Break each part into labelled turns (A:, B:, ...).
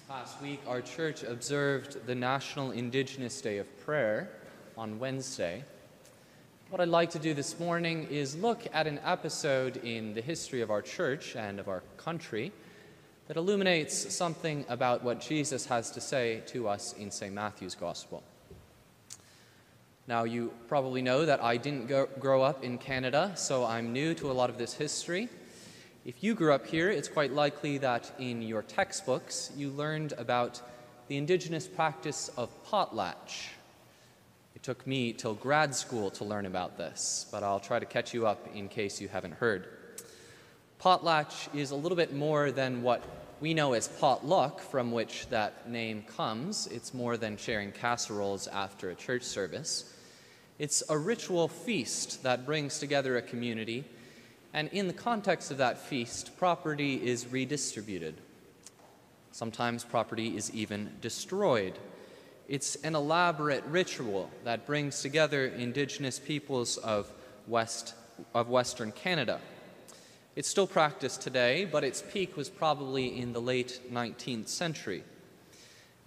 A: Last week, our church observed the National Indigenous Day of Prayer on Wednesday. What I'd like to do this morning is look at an episode in the history of our church and of our country that illuminates something about what Jesus has to say to us in St. Matthew's Gospel. Now, you probably know that I didn't grow up in Canada, so I'm new to a lot of this history. If you grew up here, it's quite likely that in your textbooks you learned about the indigenous practice of potlatch. It took me till grad school to learn about this, but I'll try to catch you up in case you haven't heard. Potlatch is a little bit more than what we know as potluck, from which that name comes. It's more than sharing casseroles after a church service. It's a ritual feast that brings together a community, and in the context of that feast, property is redistributed. Sometimes property is even destroyed. It's an elaborate ritual that brings together indigenous peoples of Western Canada. It's still practiced today, but its peak was probably in the late 19th century.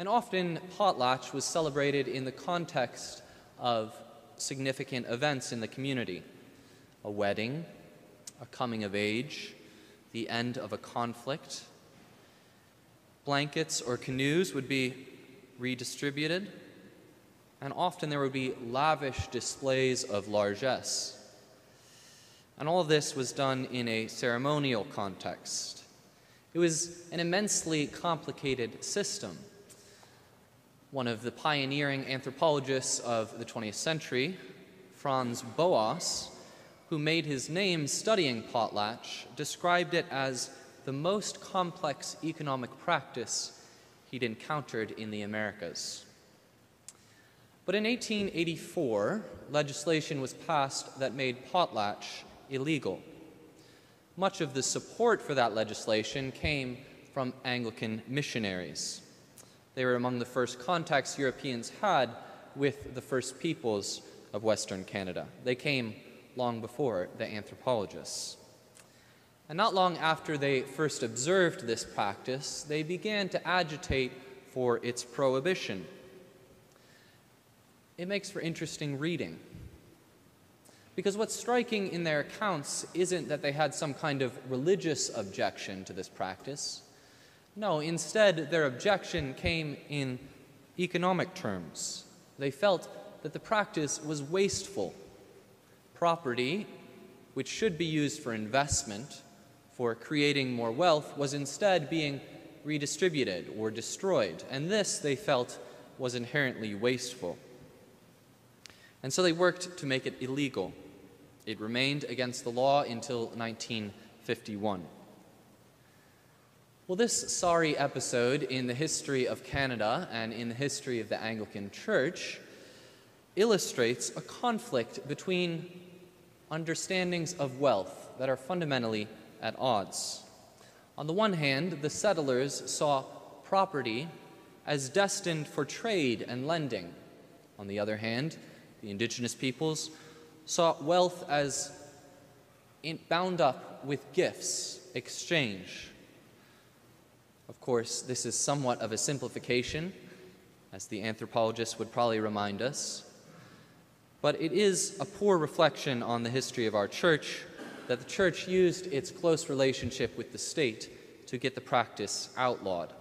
A: And often potlatch was celebrated in the context of significant events in the community: a wedding, a coming of age, the end of a conflict. Blankets or canoes would be redistributed, and often there would be lavish displays of largesse. And all of this was done in a ceremonial context. It was an immensely complicated system. One of the pioneering anthropologists of the 20th century, Franz Boas, who made his name studying potlatch, described it as the most complex economic practice he'd encountered in the Americas. But in 1884, legislation was passed that made potlatch illegal. Much of the support for that legislation came from Anglican missionaries. They were among the first contacts Europeans had with the first peoples of Western Canada. They came long before the anthropologists. And not long after they first observed this practice, they began to agitate for its prohibition. It makes for interesting reading, because what's striking in their accounts isn't that they had some kind of religious objection to this practice. No, instead, their objection came in economic terms. They felt that the practice was wasteful. Property, which should be used for investment, for creating more wealth, was instead being redistributed or destroyed, and this, they felt, was inherently wasteful. And so they worked to make it illegal. It remained against the law until 1951. Well, this sorry episode in the history of Canada and in the history of the Anglican Church illustrates a conflict between understandings of wealth that are fundamentally at odds. On the one hand, the settlers saw property as destined for trade and lending. On the other hand, the indigenous peoples saw wealth as bound up with gifts, exchange. Of course, this is somewhat of a simplification, as the anthropologists would probably remind us. But it is a poor reflection on the history of our church that the church used its close relationship with the state to get the practice outlawed.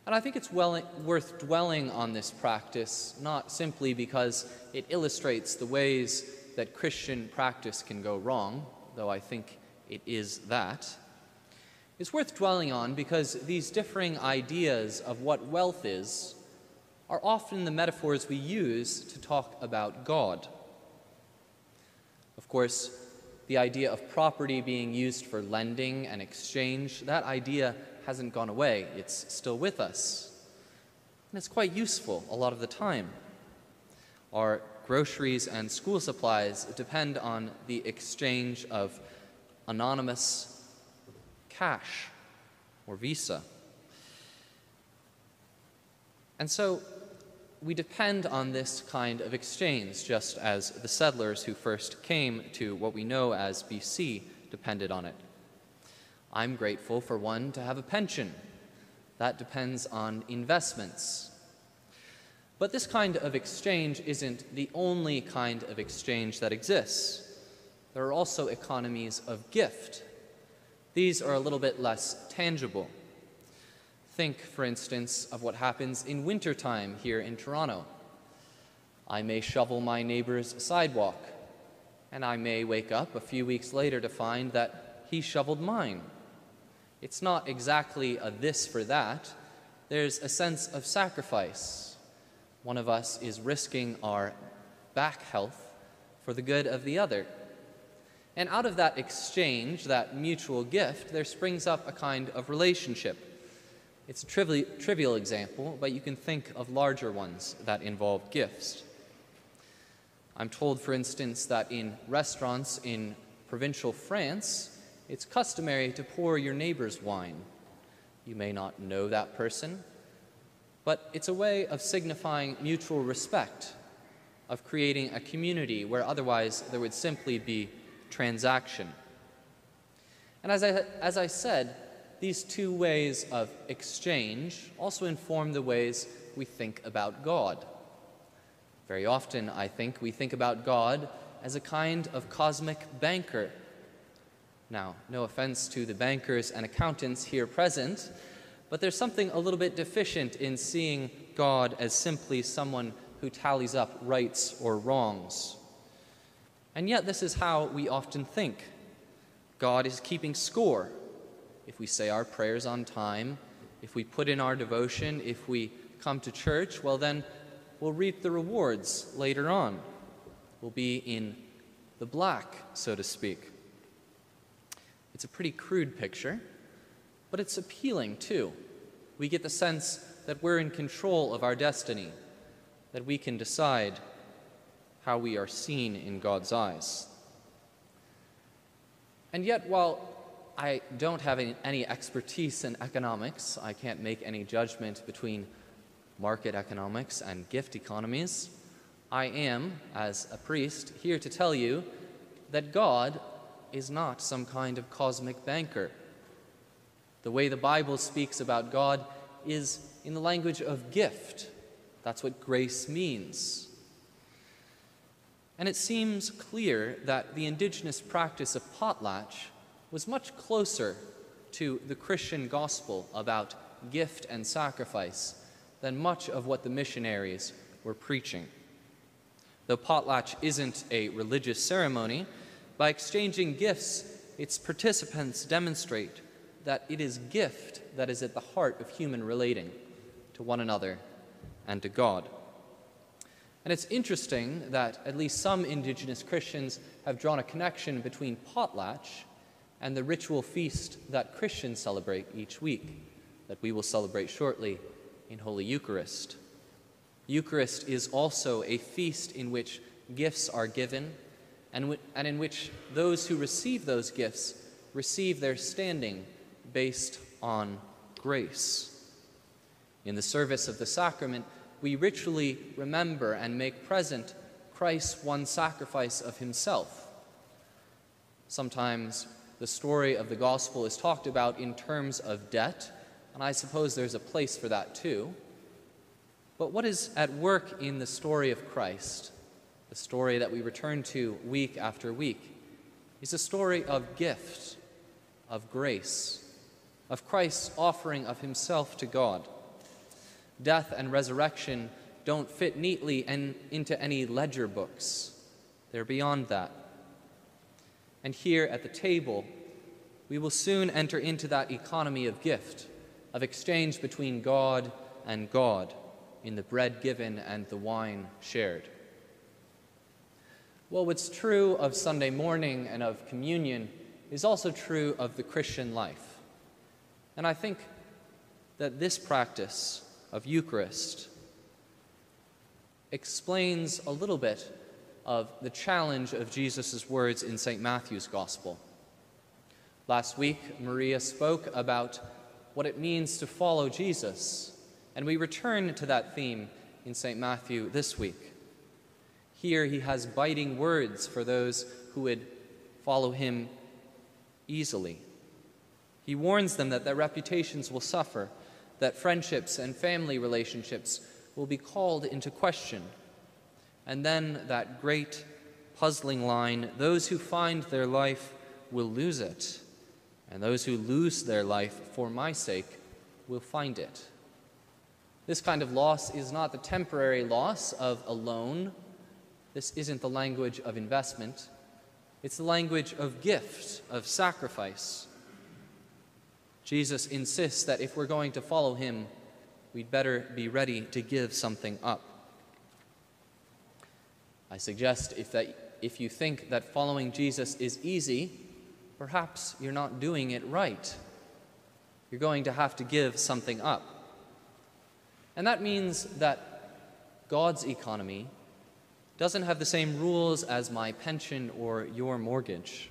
A: And I think it's worth dwelling on this practice, not simply because it illustrates the ways that Christian practice can go wrong, though I think it is that. It's worth dwelling on because these differing ideas of what wealth is are often the metaphors we use to talk about God. Of course, the idea of property being used for lending and exchange, that idea hasn't gone away. It's still with us. And it's quite useful a lot of the time. Our groceries and school supplies depend on the exchange of anonymous cash or Visa. And so we depend on this kind of exchange, just as the settlers who first came to what we know as BC depended on it. I'm grateful for one to have a pension. That depends on investments. But this kind of exchange isn't the only kind of exchange that exists. There are also economies of gift. These are a little bit less tangible. Think, for instance, of what happens in wintertime here in Toronto. I may shovel my neighbor's sidewalk, and I may wake up a few weeks later to find that he shoveled mine. It's not exactly a this for that. There's a sense of sacrifice. One of us is risking our back health for the good of the other. And out of that exchange, that mutual gift, there springs up a kind of relationship. It's a trivial example, but you can think of larger ones that involve gifts. I'm told, for instance, that in restaurants in provincial France, it's customary to pour your neighbor's wine. You may not know that person, but it's a way of signifying mutual respect, of creating a community where otherwise there would simply be transaction. And as I said, these two ways of exchange also inform the ways we think about God. Very often, I think, we think about God as a kind of cosmic banker. Now, no offense to the bankers and accountants here present, but there's something a little bit deficient in seeing God as simply someone who tallies up rights or wrongs. And yet this is how we often think. God is keeping score. If we say our prayers on time, if we put in our devotion, if we come to church, well then we'll reap the rewards later on. We'll be in the black, so to speak. It's a pretty crude picture, but it's appealing too. We get the sense that we're in control of our destiny, that we can decide how we are seen in God's eyes. And yet, while I don't have any expertise in economics, I can't make any judgment between market economics and gift economies, I am, as a priest, here to tell you that God is not some kind of cosmic banker. The way the Bible speaks about God is in the language of gift. That's what grace means. And it seems clear that the indigenous practice of potlatch was much closer to the Christian gospel about gift and sacrifice than much of what the missionaries were preaching. Though potlatch isn't a religious ceremony, by exchanging gifts, its participants demonstrate that it is gift that is at the heart of human relating to one another and to God. And it's interesting that at least some indigenous Christians have drawn a connection between potlatch and the ritual feast that Christians celebrate each week, that we will celebrate shortly in Holy Eucharist. Eucharist is also a feast in which gifts are given and in which those who receive those gifts receive their standing based on grace. In the service of the sacrament, we ritually remember and make present Christ's one sacrifice of himself. Sometimes the story of the gospel is talked about in terms of debt, and I suppose there's a place for that too. But what is at work in the story of Christ, the story that we return to week after week, is a story of gift, of grace, of Christ's offering of himself to God. Death and resurrection don't fit neatly into any ledger books. They're beyond that. And here at the table, we will soon enter into that economy of gift, of exchange between God and God, in the bread given and the wine shared. Well, what's true of Sunday morning and of communion is also true of the Christian life. And I think that this practice of Eucharist explains a little bit of the challenge of Jesus' words in St. Matthew's Gospel. Last week, Maria spoke about what it means to follow Jesus, and we return to that theme in St. Matthew this week. Here he has biting words for those who would follow him easily. He warns them that their reputations will suffer, that friendships and family relationships will be called into question. And then that great puzzling line, those who find their life will lose it, and those who lose their life for my sake will find it. This kind of loss is not the temporary loss of a loan. This isn't the language of investment. It's the language of gift, of sacrifice. Jesus insists that if we're going to follow him, we'd better be ready to give something up. I suggest if you think that following Jesus is easy, perhaps you're not doing it right. You're going to have to give something up. And that means that God's economy doesn't have the same rules as my pension or your mortgage.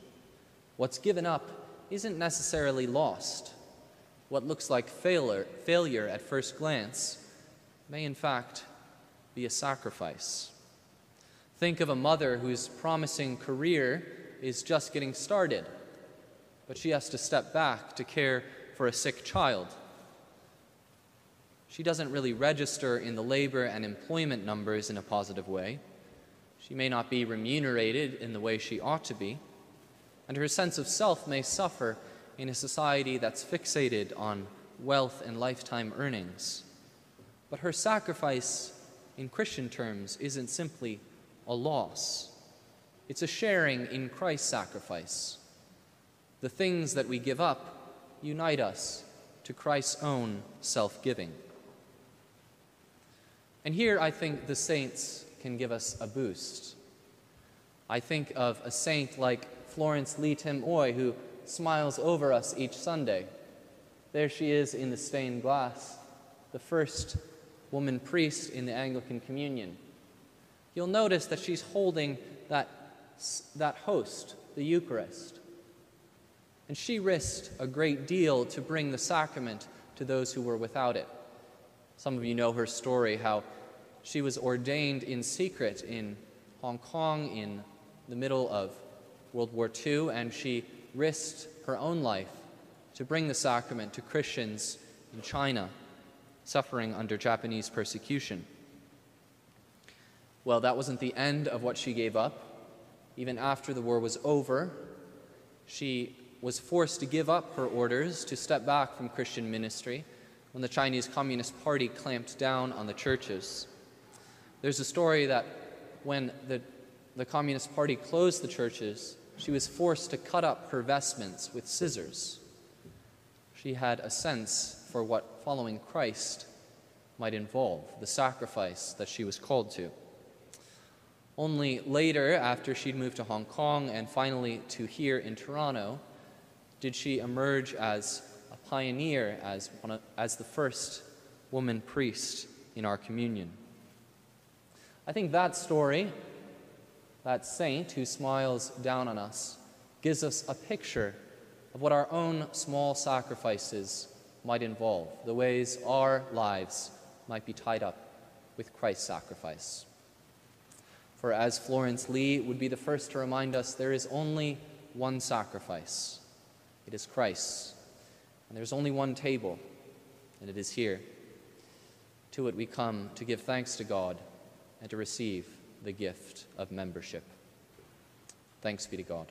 A: What's given up isn't necessarily lost. What looks like failure at first glance may in fact be a sacrifice. Think of a mother whose promising career is just getting started, but she has to step back to care for a sick child. She doesn't really register in the labor and employment numbers in a positive way. She may not be remunerated in the way she ought to be, and her sense of self may suffer in a society that's fixated on wealth and lifetime earnings. But her sacrifice, in Christian terms, isn't simply a loss. It's a sharing in Christ's sacrifice. The things that we give up unite us to Christ's own self-giving. And here I think the saints can give us a boost. I think of a saint like Florence Latimer, who smiles over us each Sunday. There she is in the stained glass, the first woman priest in the Anglican Communion. You'll notice that she's holding that host, the Eucharist. And she risked a great deal to bring the sacrament to those who were without it. Some of you know her story, how she was ordained in secret in Hong Kong in the middle of World War II, and she risked her own life to bring the sacrament to Christians in China, suffering under Japanese persecution. Well, that wasn't the end of what she gave up. Even after the war was over, she was forced to give up her orders to step back from Christian ministry when the Chinese Communist Party clamped down on the churches. There's a story that when the Communist Party closed the churches, she was forced to cut up her vestments with scissors. She had a sense for what following Christ might involve, the sacrifice that she was called to. Only later, after she'd moved to Hong Kong and finally to here in Toronto, did she emerge as a pioneer, as the first woman priest in our communion. I think that story, that saint who smiles down on us, gives us a picture of what our own small sacrifices might involve, the ways our lives might be tied up with Christ's sacrifice. For as Florence Lee would be the first to remind us, there is only one sacrifice. It is Christ's. And there's only one table, and it is here. To it we come to give thanks to God and to receive the gift of membership. Thanks be to God.